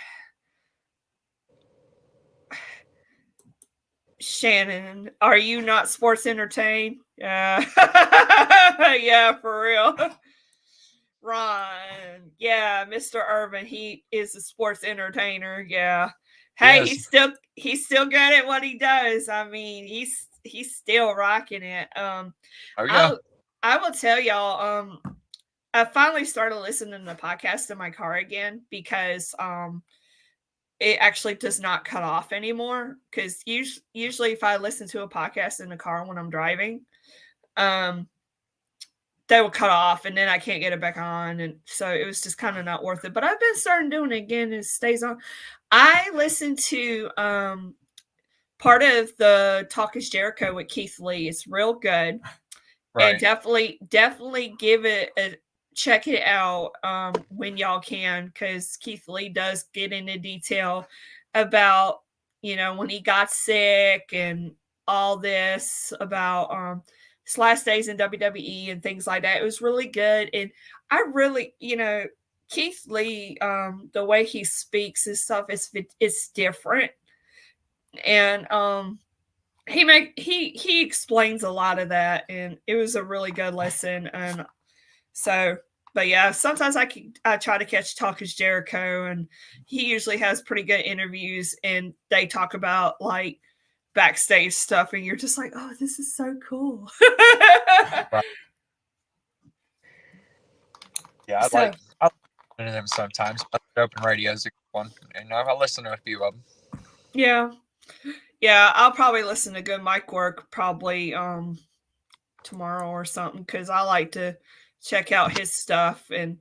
Shannon, are you not sports entertained? Yeah. Yeah, for real. Ron, yeah, Mr. Irvin, he is a sports entertainer. Yeah. Hey, Yes. he's still good at what he does. I mean, he's still rocking it. Oh yeah. I will tell y'all, I finally started listening to the podcast in my car again because it actually does not cut off anymore. Because usually if I listen to a podcast in the car when I'm driving, they will cut off and then I can't get it back on. And so it was just kind of not worth it. But I've been starting doing it again. It stays on. I listened to part of the Talk is Jericho with Keith Lee. It's real good. Right. And definitely give it a check it out when y'all can, because Keith Lee does get into detail about, when he got sick and all this about his last days in WWE and things like that. It was really good, and I really, Keith Lee, the way he speaks and stuff it's different, and he explains a lot of that, and it was a really good lesson. And so, but yeah, sometimes I try to catch Talk is Jericho, and he usually has pretty good interviews, and they talk about like backstage stuff, and you're just like, oh, this is so cool. Right. Yeah, So, I like listening to them sometimes. But Open Radio is a good one, and I listen to a few of them. yeah, I'll probably listen to Good Mic Work probably tomorrow or something, because I like to check out his stuff, and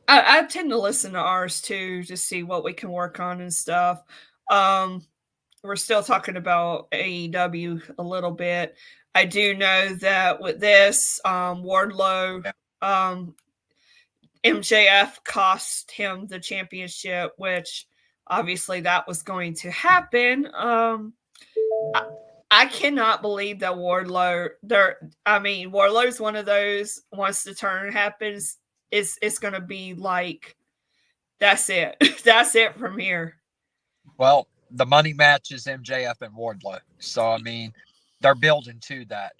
I tend to listen to ours too to see what we can work on and stuff. We're still talking about AEW a little bit. I do know that with this, Wardlow, MJF cost him the championship, which obviously that was going to happen. I cannot believe that Wardlow. Wardlow's one of those. Once the turn happens, it's going to be like that's it. That's it from here. Well, the money match is MJF and Wardlow, so I mean, they're building to that.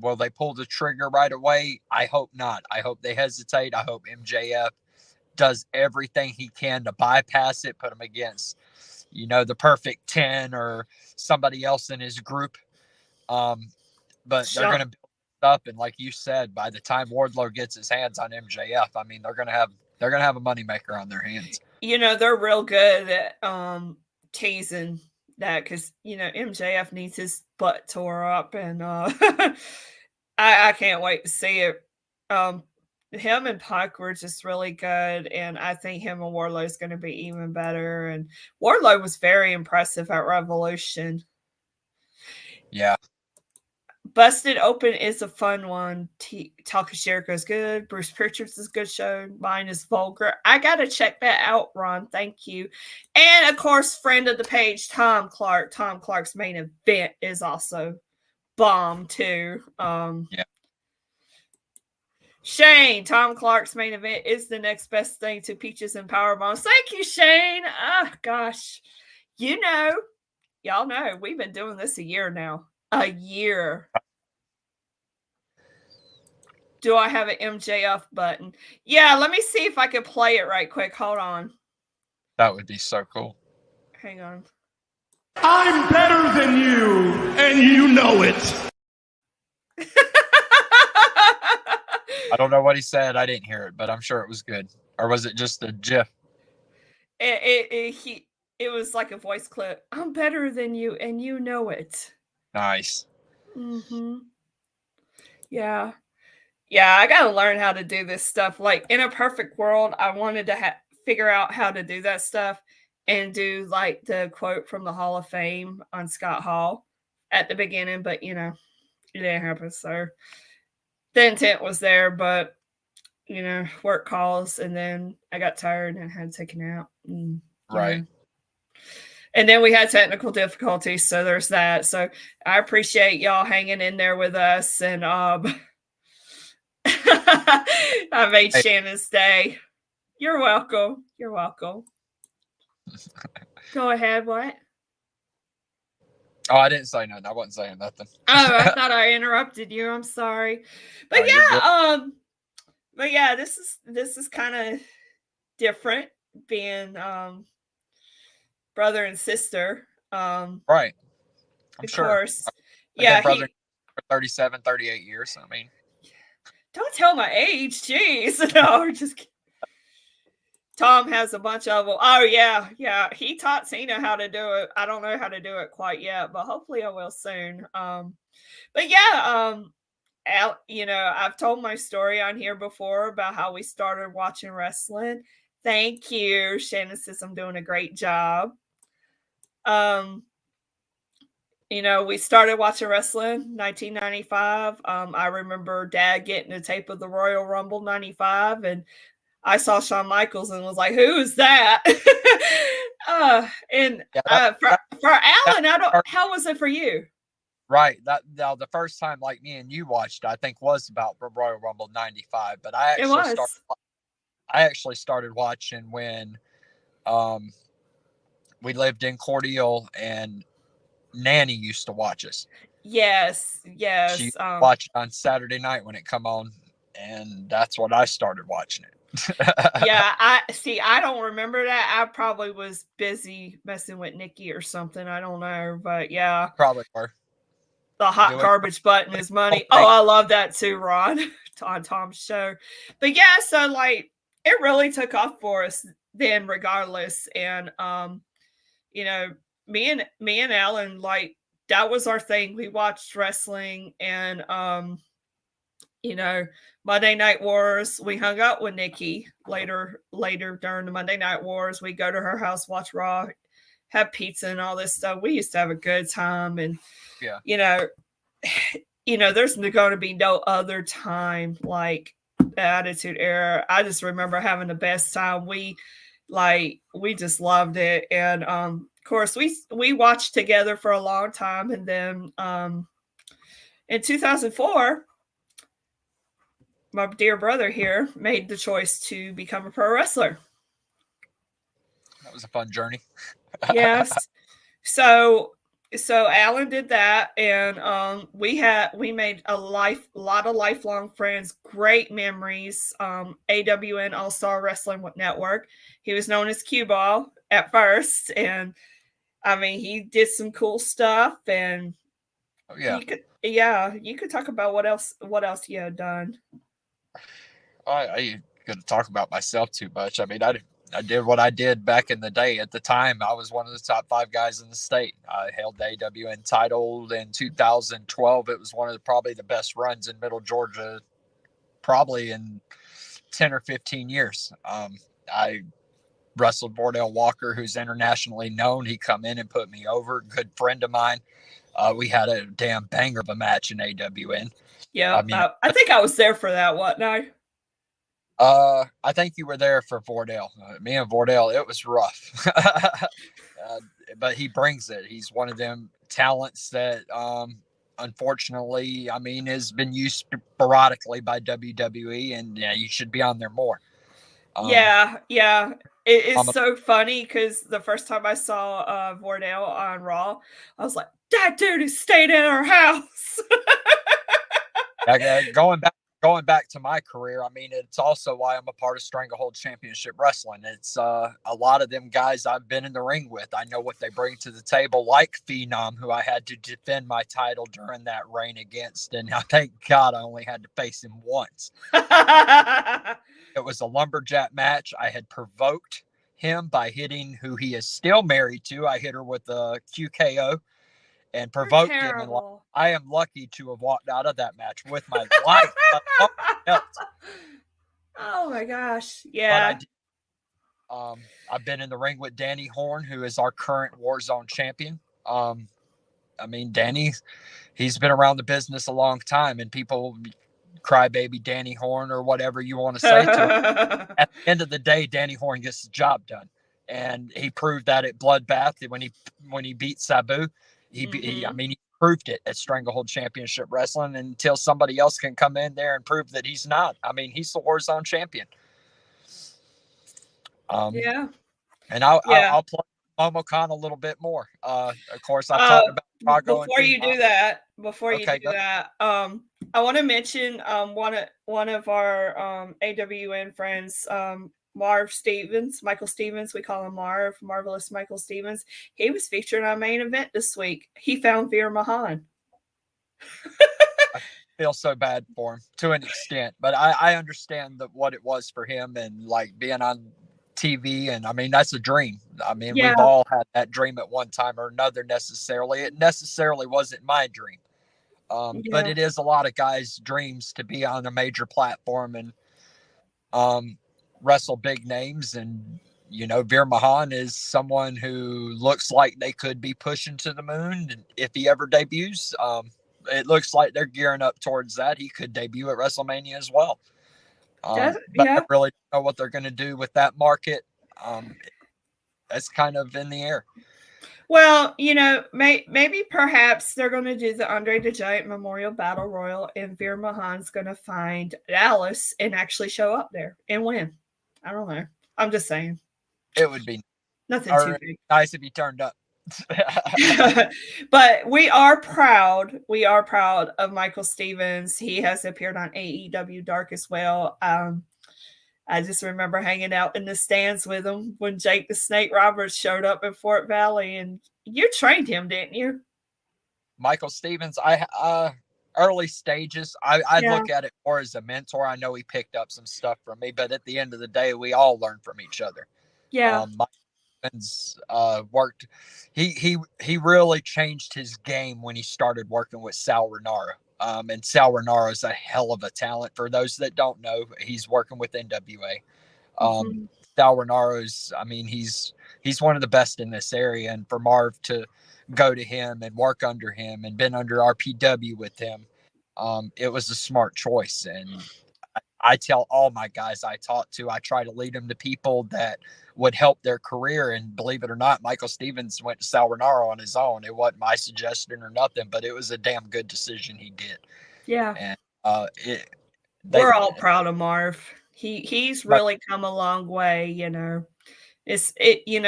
Will they pull the trigger right away? I hope not. I hope they hesitate. I hope MJF does everything he can to bypass it, put him against, the perfect 10 or somebody else in his group. But they're going to build up, and like you said, by the time Wardlow gets his hands on MJF, I mean, they're going to have a moneymaker on their hands. They're real good at teasing that, because MJF needs his butt tore up, and I can't wait to see it. Him and Puck were just really good, and I think him and Wardlow is going to be even better. And Wardlow was very impressive at Revolution. Yeah. Busted Open is a fun one. Talk of Jericho is good. Bruce Pritchard's is a good show. Mine is vulgar. I gotta check that out, Ron. Thank you. And of course, friend of the page, Tom Clark. Tom Clark's main event is also bomb too. Yeah. Shane, Tom Clark's main event is the next best thing to Peaches and Power Bombs. Thank you, Shane. Ah, gosh. Y'all know we've been doing this a year now. A year. Do I have an MJF button? Yeah, let me see if I can play it right quick. Hold on. That would be so cool. Hang on. I'm better than you, and you know it. I don't know what he said. I didn't hear it, but I'm sure it was good. Or was it just a GIF? It was like a voice clip. I'm better than you, and you know it. Nice. Mm-hmm. Yeah. Yeah, I got to learn how to do this stuff. Like, in a perfect world, I wanted to figure out how to do that stuff and do, like, the quote from the Hall of Fame on Scott Hall at the beginning, but, it didn't happen. So the intent was there, but, work calls, and then I got tired and had to take a nap. Right. And then we had technical difficulties, so there's that. So I appreciate y'all hanging in there with us, and I made Shannon's day. You're welcome. You're welcome. Go ahead. What? Oh, I didn't say nothing. I wasn't saying nothing. Oh, I thought I interrupted you. I'm sorry. But this is kind of different, being brother and sister. Right. I'm sure. Course. Yeah. Brother for 37, 38 years. I mean, don't tell my age. Jeez. No, just kidding. Tom has a bunch of them. Oh, yeah. He taught Cena how to do it. I don't know how to do it quite yet, but hopefully I will soon. But yeah, I've told my story on here before about how we started watching wrestling. Thank you. Shannon says I'm doing a great job. We started watching wrestling 1995. I remember Dad getting a tape of the Royal Rumble 95, and I saw Shawn Michaels and was like, "Who is that?" For Alan, how was it for you? Right. That now the first time like me and you watched, I think, was about Royal Rumble '95. But It was. I actually started watching when um we lived in Cordial and Nanny used to watch us. Yes, She yes. watched it on Saturday night when it come on, and that's when I started watching it. Yeah, I see. I don't remember that. I probably was busy messing with Nikki or something. I don't know, but yeah, Probably were the hot doing garbage button is money. Oh, opening. I love that too, Ron, on Tom's show. But yeah, so like it really took off for us then, regardless. And you know, me and Alan, like that was our thing. We watched wrestling and you know, Monday Night Wars. We hung out with Nikki later during the Monday Night Wars. We go to her house, watch Raw, have pizza and all this stuff. We used to have a good time, and Yeah. you know, there's going to be no other time like the Attitude Era. I just remember having the best time. We just loved it, and of course we watched together for a long time, and then in 2004 my dear brother here made the choice to become a pro wrestler. That was a fun journey. Yes. So Alan did that, and we made a lot of lifelong friends, great memories. AWN All Star Wrestling Network. He was known as Cue Ball at first, and I mean he did some cool stuff, and Oh, yeah. you could talk about what else he had done. I going to talk about myself too much. I mean, I did what I did back in the day. At the time, I was one of the top 5 guys in the state. I held the AWN title in 2012. It was one of probably the best runs in Middle Georgia, probably in 10 or 15 years. I wrestled Vordell Walker, who's internationally known. He come in and put me over. Good friend of mine. We had a damn banger of a match in AWN. Yeah, I mean, I think I was there for that. What now? I think you were there for Vordell. Me and Vordell, it was rough. But he brings it. He's one of them talents that, unfortunately, I mean, has been used sporadically by WWE, and yeah, you should be on there more. Yeah. It is I'm a- so funny because the first time I saw Vordell on Raw, I was like, that dude is staying in our house. Going back to my career, I mean, it's also why I'm a part of Stranglehold Championship Wrestling. It's a lot of them guys I've been in the ring with. I know what they bring to the table, like Phenom, who I had to defend my title during that reign against, and I thank God I only had to face him once. It was a lumberjack match. I had provoked him by hitting who he is still married to. I hit her with a QKO and provoked him. And I am lucky to have walked out of that match with my life. Oh my gosh. Yeah. I've been in the ring with Danny Horn, who is our current Warzone champion. I mean, Danny, he's been around the business a long time, and people crybaby Danny Horn or whatever you want to say to him. At the end of the day, Danny Horn gets the job done. And he proved that at Bloodbath when he beat Sabu. He proved it at Stranglehold Championship Wrestling until somebody else can come in there and prove that he's not. I mean, he's the Warzone champion. Yeah. And I'll play Momocon a little bit more. Of course, I've talked about Chicago. Before you do that, I want to mention one of our AWN friends, Michael Stevens. We call him Marv, Marvelous Michael Stevens. He was featured on Main Event this week. He found Veer Mahan. I feel so bad for him to an extent, but I understand what it was for him and like being on TV, and I mean that's a dream. I mean, we've all had that dream at one time or another. It necessarily wasn't my dream, but it is a lot of guys' dreams to be on a major platform and wrestle big names. And Veer Mahan is someone who looks like they could be pushing to the moon, and if he ever debuts, it looks like they're gearing up towards that. He could debut at WrestleMania as well. But I really don't know what they're going to do with that market. That's kind of in the air. Well, maybe perhaps they're going to do the Andre the Giant Memorial Battle Royal, and Veer Mahan's going to find Alice and actually show up there and win. I don't know. I'm just saying. It would be Nothing too big. nice if he turned up. But we are proud. We are proud of Michael Stevens. He has appeared on AEW Dark as well. I just remember hanging out in the stands with him when Jake the Snake Roberts showed up in Fort Valley, and you trained him, didn't you? Michael Stevens, early stages, I Yeah. look at it more as a mentor. I know he picked up some stuff from me, but at the end of the day, we all learn from each other. Yeah. Michael Stevens worked. He really changed his game when he started working with Sal Renaro. And Sal Renaro is a hell of a talent. For those that don't know, he's working with NWA. Mhm. Sal Renaro's, I mean, he's one of the best in this area, and for Marv to go to him and work under him and been under RPW with him, it was a smart choice. And I tell all my guys I talk to, I try to lead them to people that would help their career. And believe it or not, Michael Stevens went to Sal Renaro on his own. It wasn't my suggestion or nothing, but it was a damn good decision he did. Yeah. And We're all proud of Marv. He's but really come a long way.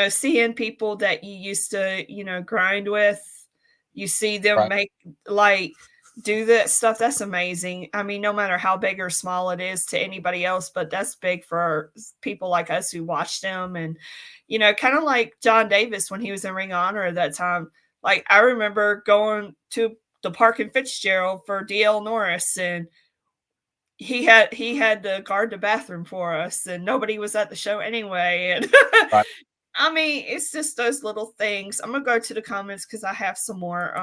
Seeing people that you used to grind with, you see them right, make like do that stuff. That's amazing. I mean, no matter how big or small it is to anybody else, but that's big for people like us who watch them. And kind of like John Davis when he was in Ring of Honor at that time. Like I remember going to the Park and Fitzgerald for DL Norris, and he had to guard the bathroom for us, and nobody was at the show anyway. And right, I mean, it's just those little things. I'm gonna go to the comments because I have some more.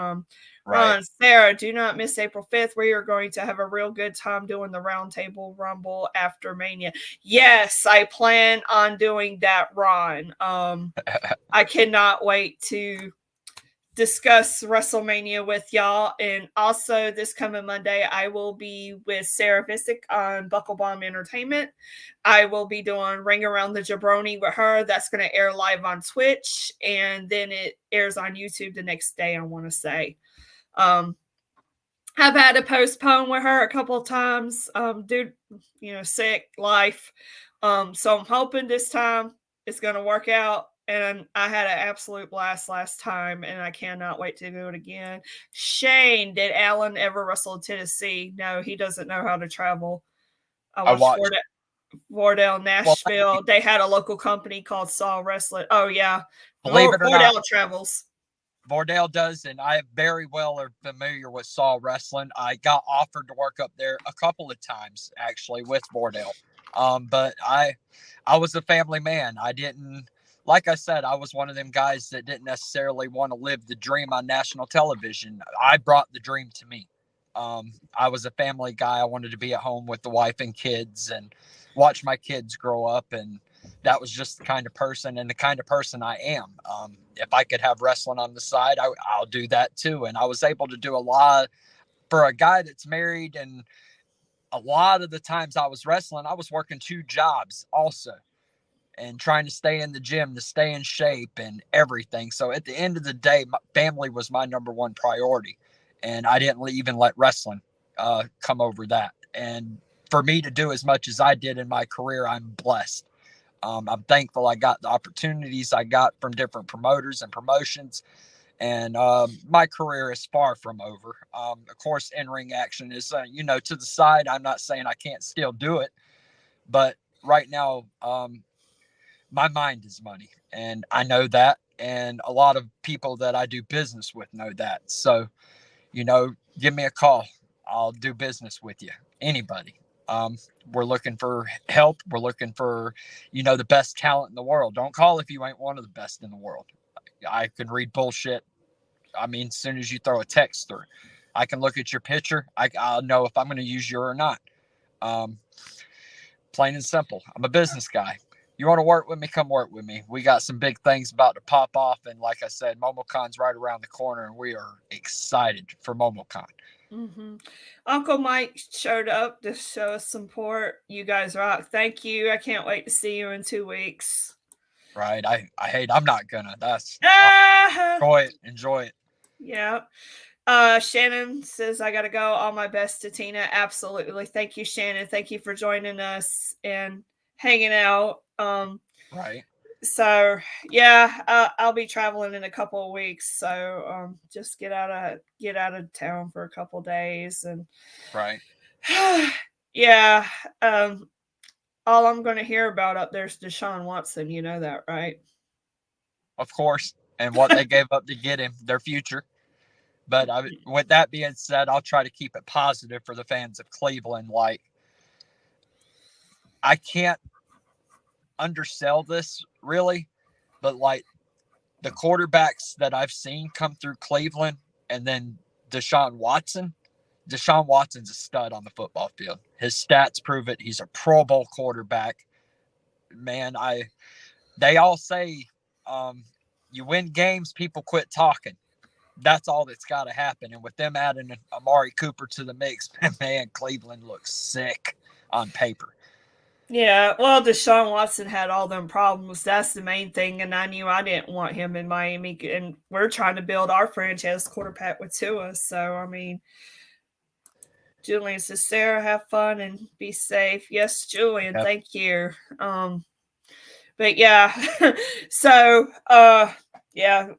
right. Ron, Sarah, do not miss April 5th. We are going to have a real good time doing the Roundtable Rumble after Mania. Yes, I plan on doing that, Ron. I cannot wait to discuss WrestleMania with y'all. And also this coming Monday, I will be with Sarah Visick on Buckle Bomb Entertainment. I will be doing Ring Around the Jabroni with her. That's going to air live on Twitch, and then it airs on YouTube the next day, I want to say. I've had to postpone with her a couple of times due, sick, life. So I'm hoping this time it's going to work out. And I had an absolute blast last time, and I cannot wait to do it again. Shane, did Alan ever wrestle in Tennessee? No, he doesn't know how to travel. I I watched watched. Wardell, Well, Nashville. They had a local company called Saw Wrestling. Oh, yeah. believe it or not, Wardell travels. Vordell does, and I very well are familiar with Saw Wrestling. I got offered to work up there a couple of times actually with Vordell. But I was a family man. I didn't, like I said, I was one of them guys that didn't necessarily want to live the dream on national television. I brought the dream to me. I was a family guy. I wanted to be at home with the wife and kids and watch my kids grow up, and that was just the kind of person and the kind of person I am. If I could have wrestling on the side, I'll do that too. And I was able to do a lot for a guy that's married. And a lot of the times I was wrestling, I was working 2 jobs also and trying to stay in the gym, to stay in shape and everything. So at the end of the day, my family was my number one priority. And I didn't even let wrestling come over that. And for me to do as much as I did in my career, I'm blessed. I'm thankful I got the opportunities I got from different promoters and promotions. And my career is far from over. Of course, in-ring action is, to the side. I'm not saying I can't still do it, but right now, my mind is money, and I know that. And a lot of people that I do business with know that. So, give me a call. I'll do business with you. Anybody. We're looking for help. We're looking for, the best talent in the world. Don't call if you ain't one of the best in the world. I can read bullshit. I mean, as soon as you throw a text through, I can look at your picture. I'll know if I'm going to use you or not. Um, Plain and simple. I'm a business guy. You want to work with me? Come work with me. We got some big things about to pop off. And like I said, MomoCon's right around the corner, and we are excited for MomoCon. Mm-hmm. Uncle Mike showed up to show us support. You guys rock. Thank you. I can't wait to see you in 2 weeks. Right. I hate. I'm not gonna. Enjoy it. Yeah. Shannon says, I got to go. All my best to Tina. Absolutely. Thank you, Shannon. Thank you for joining us and hanging out. Right. So yeah, I'll be traveling in a couple of weeks. So just get out of town for a couple of days and Right. yeah. All I'm going to hear about up there is Deshaun Watson. You know that, right? Of course. And what they gave up to get him, their future. But with that being said, I'll try to keep it positive for the fans of Cleveland. Like, I can't undersell this really, but like the quarterbacks that I've seen come through Cleveland and then Deshaun Watson's a stud on the football field. His stats prove it. He's a Pro Bowl quarterback. Man, they all say you win games, people quit talking. That's all that's got to happen. And with them adding Amari Cooper to the mix, man, Cleveland looks sick on paper. Yeah, well, Deshaun Watson had all them problems. That's the main thing, and I knew I didn't want him in Miami. And we're trying to build our franchise quarterback with Tua. So, I mean, Julian says, Sarah, have fun and be safe. Yes, Julian, Yep. thank you. But yeah, so yeah,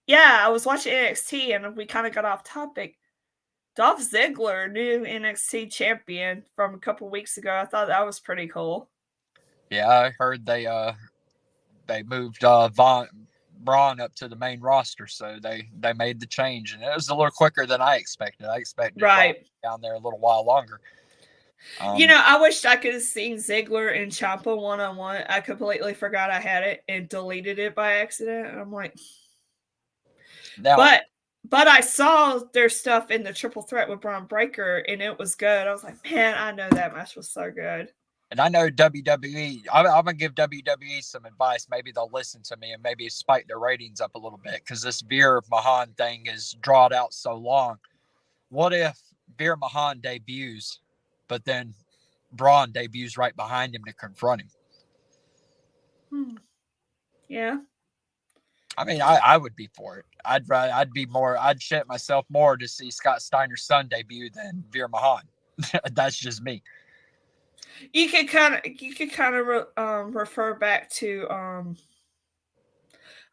yeah, I was watching NXT and we kind of got off topic. Dolph Ziggler, new NXT champion from a couple weeks ago. I thought that was pretty cool. Yeah, I heard they moved Braun up to the main roster, so they made the change, and it was a little quicker than I expected. I expected right down there a little while longer. I wished I could have seen Ziggler and Ciampa one-on-one. I completely forgot I had it and deleted it by accident. I'm like, now, but I saw their stuff in the triple threat with Braun Breaker, and it was good. I was like, man, I know that match was so good. And I know WWE, I'm going to give WWE some advice. Maybe they'll listen to me and maybe spike their ratings up a little bit because this Veer Mahan thing is drawn out so long. What if Veer Mahan debuts, but then Braun debuts right behind him to confront him? Yeah. I mean, I would be for it. I'd shit myself more to see Scott Steiner's son debut than Veer Mahan. That's just me. You could kind of refer back to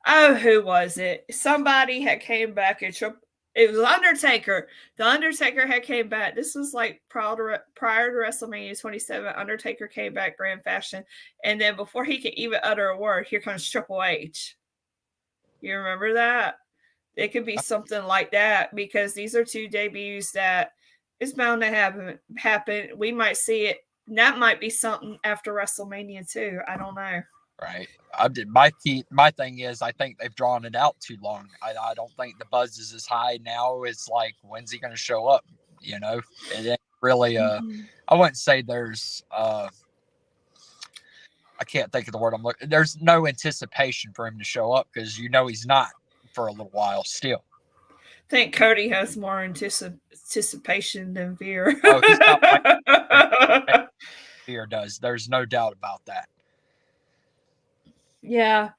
who was it? Somebody had came back and it was Undertaker. The Undertaker had came back. This was like prior to WrestleMania 27. Undertaker came back grand fashion, and then before he could even utter a word, here comes Triple H. You remember that? It could be something like that because these are two debuts that is bound to happen. We might see it. That might be something after WrestleMania too. I don't know. Right. My thing is I think they've drawn it out too long. I don't think the buzz is as high now. It's like, when's he going to show up? You know, it ain't really I wouldn't say there's I can't think of the word I'm looking. There's no anticipation for him to show up because he's not for a little while still. I think Cody has more anticipation than Veer. Oh, he's not like Veer does. There's no doubt about that. Yeah.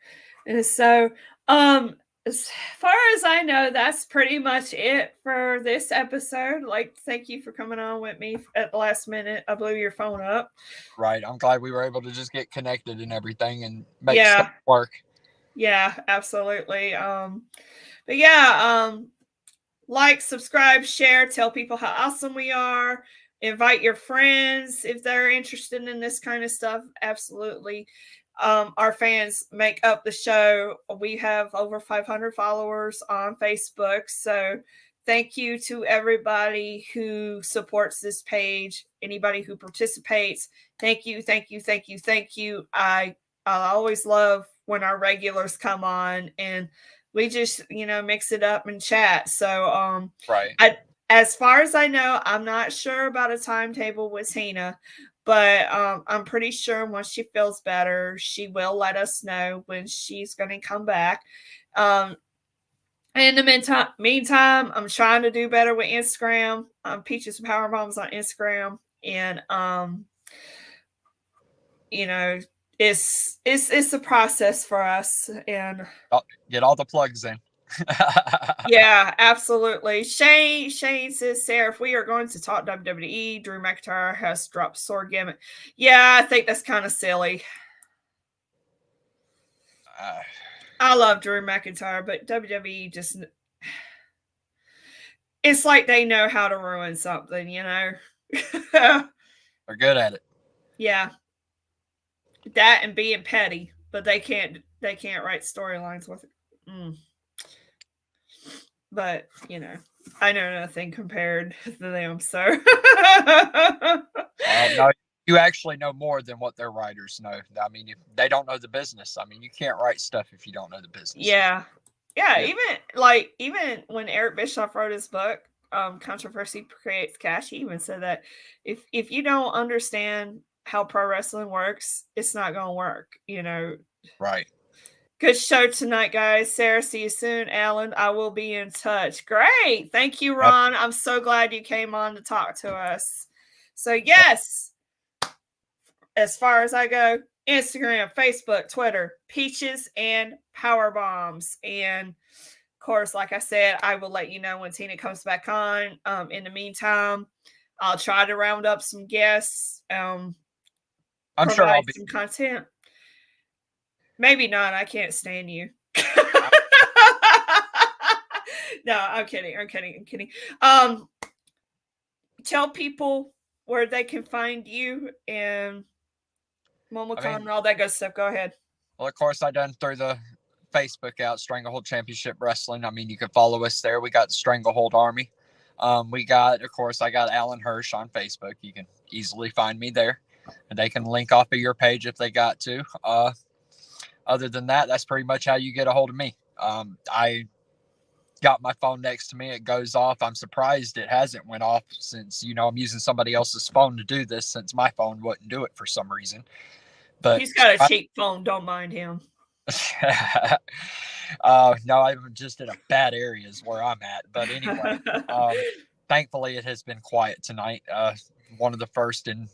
And so, as far as I know, that's pretty much it for this episode. Like, thank you for coming on with me at the last minute. I blew your phone up. Right. I'm glad we were able to just get connected and everything and make stuff work. Yeah, absolutely. But yeah, like, subscribe, share, tell people how awesome we are. Invite your friends if they're interested in this kind of stuff. Absolutely. Our fans make up the show. We have over 500 followers on Facebook. So thank you to everybody who supports this page, anybody who participates. Thank you, thank you, thank you, thank you. I always love when our regulars come on and we just, mix it up and chat. So right. As far as I know, I'm not sure about a timetable with Tina. But I'm pretty sure once she feels better, she will let us know when she's going to come back. In the meantime, I'm trying to do better with Instagram. Peaches and Power Bombs on Instagram. And, it's a process for us, and get all the plugs in. yeah, absolutely. Shane says, Sarah, if we are going to talk WWE, Drew McIntyre has dropped sword gimmick. Yeah, I think that's kind of silly. I love Drew McIntyre, but WWE just, it's like they know how to ruin something, you know? They're good at it. Yeah. That and being petty, but they can't write storylines with it. But, you know, I know nothing compared to them, so. No, you actually know more than what their writers know. I mean, they don't know the business. I mean, you can't write stuff if you don't know the business. Yeah. Even when Eric Bischoff wrote his book, Controversy Creates Cash, he even said that if you don't understand how pro wrestling works, it's not going to work, you know. Right. Good show tonight, guys. Sarah, see you soon. Alan, I will be in touch. Great. Thank you, Ron. I'm so glad you came on to talk to us. So, yes, as far as I go, Instagram, Facebook, Twitter, Peaches and Power Bombs. And, of course, like I said, I will let you know when Tina comes back on. In the meantime, I'll try to round up some guests. I'm sure I'll be some content. Maybe not. I can't stand you. No, I'm kidding. Tell people where they can find you and MomoCon and all that good stuff. Go ahead. Well, of course, I done through the Facebook out, Stranglehold Championship Wrestling. I mean, you can follow us there. We got the Stranglehold Army. We got, of course, I got Alan Hirsch on Facebook. You can easily find me there. And they can link off of your page if they got to. Other than that, that's pretty much how you get a hold of me. I got my phone next to me. It goes off. I'm surprised it hasn't went off since, you know, I'm using somebody else's phone to do this since my phone wouldn't do it for some reason. But he's got a cheap phone. Don't mind him. No, I'm just in a bad area is where I'm at. But anyway, thankfully it has been quiet tonight. One of the first and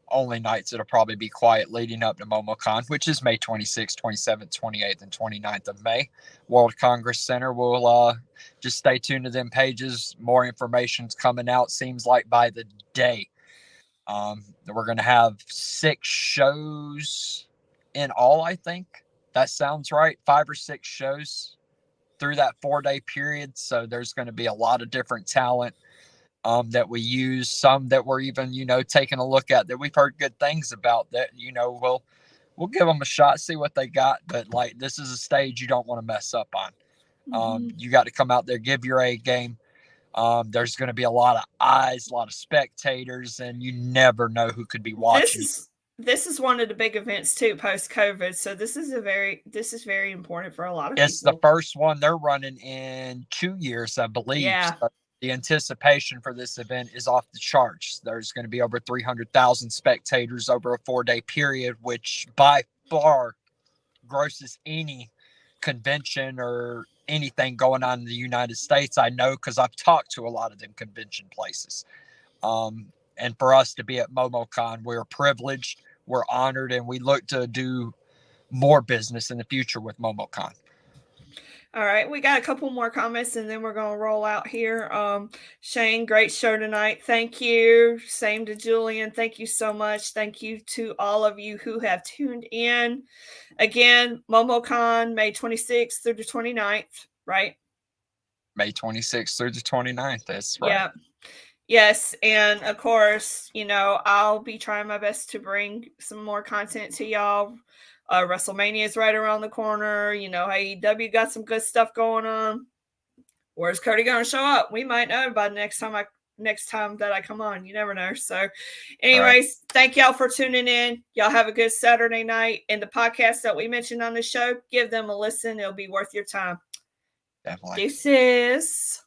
only nights it'll probably be quiet leading up to MomoCon, which is May 26th, 27th, 28th, and 29th of May. World Congress Center. We'll just stay tuned to them pages. More information's coming out, seems like by the day. We're going to have 6 shows in all, I think. That sounds right. 5 or 6 shows through that 4-day period. So there's going to be a lot of different talent that we use, some that we're even, you know, taking a look at that we've heard good things about that, you know, we'll give them a shot, see what they got. But like, this is a stage you don't want to mess up on. You got to come out there, give your A game. There's going to be a lot of eyes, a lot of spectators, and you never know who could be watching. This is one of the big events too, post COVID. So this is very important for a lot of people. It's the first one they're running in 2 years, I believe. Yeah. So the anticipation for this event is off the charts. There's going to be over 300,000 spectators over a 4-day period, which by far grosses any convention or anything going on in the United States. I know because I've talked to a lot of them convention places. And for us to be at MomoCon, we're privileged, we're honored, and we look to do more business in the future with MomoCon. All right, we got a couple more comments and then we're going to roll out here. Shane, great show tonight. Thank you. Same to Julian. Thank you so much. Thank you to all of you who have tuned in. Again, MomoCon, May 26th through the 29th, right? May 26th through the 29th. That's right. Yeah. Yes, and of course, you know, I'll be trying my best to bring some more content to y'all. WrestleMania is right around the corner. You know, AEW got some good stuff going on. Where's Cody going to show up? We might know by the next time that I come on. You never know. So, anyways, Thank y'all for tuning in. Y'all have a good Saturday night. And the podcast that we mentioned on the show, give them a listen. It'll be worth your time. Definitely. Deuces.